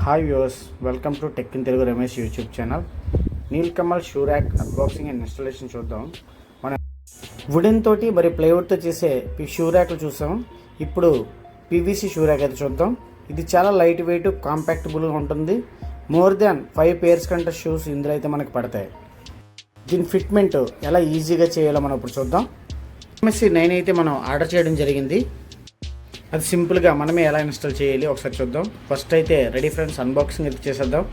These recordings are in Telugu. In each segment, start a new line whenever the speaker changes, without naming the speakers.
Hi viewers, welcome to tech in Telugu Ramesh YouTube channel. Nilkamal shoe rack unboxing and installation చూద్దాం. మనం వుడెన్ తోటి మరి ప్లైవుడ్తో చేసే ఈ షూ ర్యాక్లు చూసాం. ఇప్పుడు పీవీసీ షూ ర్యాక్ అయితే చూద్దాం. ఇది చాలా లైట్ వెయిట్, కాంపాక్టబుల్గా ఉంటుంది. మోర్ దాన్ 5 పేర్స్ కంటే షూస్ ఇందులో అయితే మనకు పడతాయి. దీని ఫిట్మెంట్ ఎలా ఈజీగా చేయాలో మనం ఇప్పుడు చూద్దాం. ఎంఎస్సి 9 అయితే మనం ఆర్డర్ చేయడం జరిగింది. అది సింపుల్గా మనమే ఎలా ఇన్స్టాల్ చేయాలి ఒకసారి చూద్దాం. ఫస్ట్ అయితే రెడీ ఫ్రెండ్స్, అన్బాక్సింగ్ అయితే చేసేద్దాం.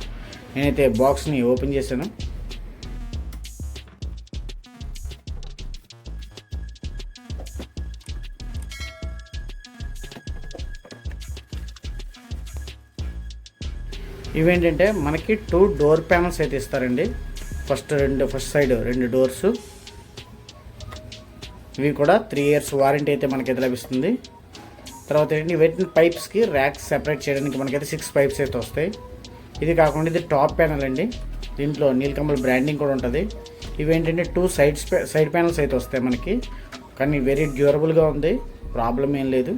నేనైతే బాక్స్ని ఓపెన్ చేశాను. ఇవేంటంటే మనకి 2 డోర్ ప్యానల్స్ అయితే ఇస్తారండి. First side 2 doors. ఇవి కూడా 3 years వారంటీ అయితే మనకైతే లభిస్తుంది. తర్వాత ఏంటి, వీటిని పైప్స్కి ర్యాక్స్ సెపరేట్ చేయడానికి మనకైతే 6 పైప్స్ అయితే వస్తాయి. ఇది కాకుండా ఇది టాప్ ప్యానల్ అండి. దీంట్లో నీల్కమల్ బ్రాండింగ్ కూడా ఉంటుంది. ఇవేంటంటే 2 సైడ్ ప్యానల్స్ అయితే వస్తాయి మనకి. కానీ వెరీ డ్యూరబుల్గా ఉంది, ప్రాబ్లం ఏం లేదు.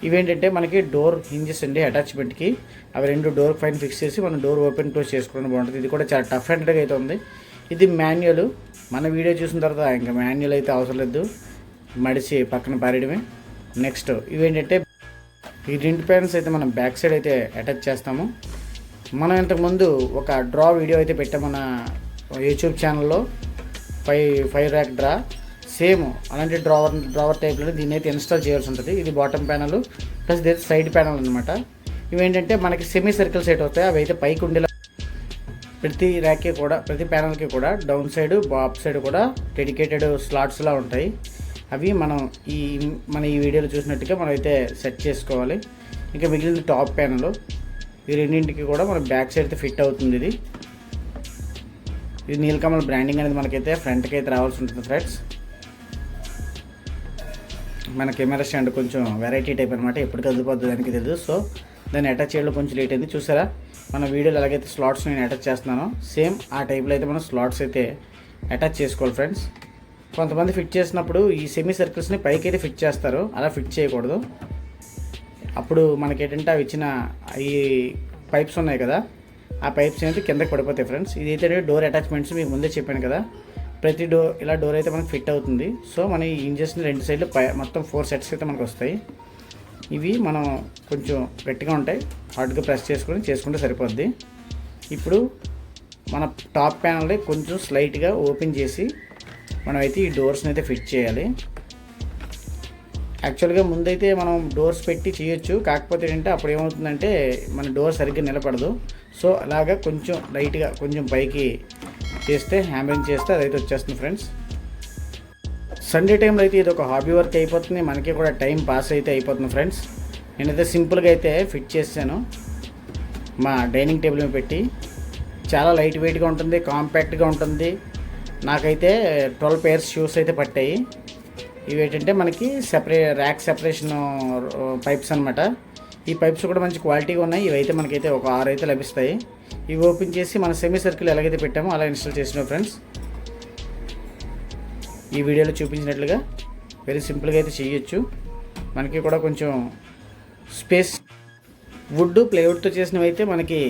ఇవేంటంటే మనకి డోర్ హింజెస్ అండి అటాచ్మెంట్కి. అవి 2 డోర్ పైన ఫిక్స్ చేసి మనం డోర్ ఓపెన్ క్లోజ్ చేసుకోవడం బాగుంటుంది. ఇది కూడా చాలా టఫ్ హ్యాండెడ్గా అయితే ఉంది. ఇది మాన్యువల్. మన వీడియో చూసిన తర్వాత ఇంకా మాన్యువల్ అయితే అవసరం లేదు, మడిచి పక్కన పారేయడమే. నెక్స్ట్ ఇవేంటంటే ఈ 2 ప్యాన్స్ అయితే మనం బ్యాక్ సైడ్ అయితే అటాచ్ చేస్తాము. మనం ఇంతకుముందు ఒక డ్రా వీడియో అయితే పెట్టాం మన యూట్యూబ్ ఛానల్లో, 5 ర్యాక్ డ్రా. సేమ్ అలాంటి డ్రావర్ టైప్లో దీన్ని అయితే ఇన్స్టాల్ చేయాల్సి ఉంటుంది. ఇది బాటమ్ ప్యానల్ ప్లస్ ఇది సైడ్ ప్యానల్ అనమాట. ఇవేంటంటే మనకి సెమీ సర్కిల్ సెట్ అవుతాయి. అవి అయితే పైకి ఉండేలా ప్రతి ర్యాక్కి కూడా, ప్రతి ప్యానల్కి కూడా డౌన్ సైడ్ అప్ సైడ్ కూడా డెడికేటెడ్ స్లాట్స్లా ఉంటాయి. అవి మనం ఈ వీడియోలో చూసినట్టుగా మనం అయితే సెట్ చేసుకోవాలి. ఇంకా మిగిలిన టాప్ ప్యానల్, ఈ రెండింటికి కూడా మన బ్యాక్ సైడ్ అయితే ఫిట్ అవుతుంది. ఇది నీల్కమల్ బ్రాండింగ్ అనేది మనకైతే ఫ్రంట్కి అయితే రావాల్సి ఉంటుంది ఫ్రెండ్స్. మన కెమెరా స్టాండ్ కొంచెం వెరైటీ టైప్ అనమాట, ఎప్పుడు కదిలిపోద్ది దానికి తెలియదు. సో దాన్ని అటాచ్ చేయడం కొంచెం లేట్ అయింది. చూసారా మన వీడియోలో ఎలాగైతే స్లాట్స్ నేను అటాచ్ చేస్తున్నానో సేమ్ ఆ టైప్లో అయితే మనం స్లాట్స్ అయితే అటాచ్ చేసుకోవాలి ఫ్రెండ్స్. కొంతమంది ఫిట్ చేసినప్పుడు ఈ సెమీ సర్కిల్స్ని పైకి అయితే ఫిట్ చేస్తారు, అలా ఫిట్ చేయకూడదు. అప్పుడు మనకేంటంటే అవి ఇచ్చిన ఈ పైప్స్ ఉన్నాయి కదా, ఆ పైప్స్ అయితే కిందకి పడిపోతాయి ఫ్రెండ్స్. ఇదైతే డోర్ అటాచ్మెంట్స్ మీకు ముందే చెప్పాను కదా, ప్రతి ఇలా డోర్ అయితే మనకు ఫిట్ అవుతుంది. సో మన ఈ ఇంజెస్ని 2 సైడ్లు మొత్తం 4 సెట్స్ అయితే మనకు వస్తాయి. ఇవి మనం కొంచెం గట్టిగా ఉంటాయి, హార్డ్గా ప్రెస్ చేసుకుంటే సరిపోద్ది. ఇప్పుడు మన టాప్ ప్యానల్ని కొంచెం స్లైట్గా ఓపెన్ చేసి మనం అయితే ఈ డోర్స్ని అయితే ఫిట్ చేయాలి. యాక్చువల్గా ముందైతే మనం డోర్స్ పెట్టి చేయొచ్చు, కాకపోతే ఏంటంటే అప్పుడు ఏమవుతుందంటే మన డోర్ సరిగ్గా నిలబడదు. సో అలాగా కొంచెం లైట్గా కొంచెం పైకి చేస్తే, హ్యామరింగ్ చేస్తే అదైతే వచ్చేస్తుంది ఫ్రెండ్స్. సండే టైంలో అయితే ఇది ఒక హాబీ వర్క్ అయిపోతుంది, మనకి కూడా టైం పాస్ అయితే అయిపోతుంది ఫ్రెండ్స్. నేనైతే సింపుల్గా అయితే ఫిట్ చేశాను మా డైనింగ్ టేబుల్ మీద పెట్టి. చాలా లైట్ వెయిట్గా ఉంటుంది, కాంపాక్ట్గా ఉంటుంది. నాకైతే 12 పేర్స్ షూస్ అయితే పట్టాయి. ఇవి ఏంటంటే మనకి ర్యాక్ సెపరేషన్ పైప్స్ అనమాట. ఈ పైప్స్ కూడా మంచి క్వాలిటీగా ఉన్నాయి. ఇవైతే మనకైతే ఒక 6 అయితే లభిస్తాయి. ఇవి ఓపెన్ చేసి మన సెమీ సర్కిల్ ఎలాగైతే పెట్టామో అలా ఇన్స్టాల్ చేసినాం ఫ్రెండ్స్. ఈ వీడియోలో చూపించినట్లుగా వెరీ సింపుల్గా అయితే చేయొచ్చు. మనకి కూడా కొంచెం స్పేస్, వుడ్ ప్లైవుడ్తో చేసినవి అయితే మనకి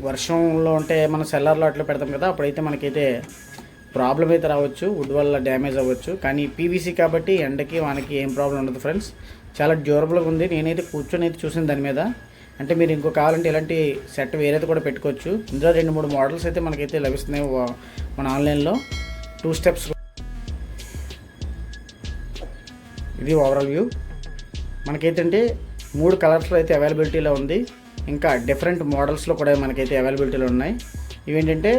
వర్షంలో ఉంటే మన సెల్లార్లో అట్లా పెడతాం కదా, అప్పుడైతే మనకైతే ప్రాబ్లం అయితే రావచ్చు, వుడ్ వల్ల డ్యామేజ్ అవ్వచ్చు. కానీ పీవీసీ కాబట్టి ఎండకి వానకి ఏం ప్రాబ్లం ఉండదు ఫ్రెండ్స్. చాలా డ్యూరబుల్గా ఉంది. నేనైతే కూర్చొని అయితే చూసాను దాని మీద. అంటే మీరు ఇంకో కావాలంటే ఇలాంటి సెట్ వేరేది కూడా పెట్టుకోవచ్చు. ఇందులో 2-3 మోడల్స్ అయితే మనకైతే లభిస్తున్నాయి మన ఆన్లైన్లో. 2 స్టెప్స్. ఇది ఓవరాల్ వ్యూ. మనకైతే 3 కలర్స్లో అయితే అవైలబిలిటీలో ఉంది. ఇంకా డిఫరెంట్ మోడల్స్లో కూడా మనకైతే అవైలబిలిటీలో ఉన్నాయి. ఇవేంటంటే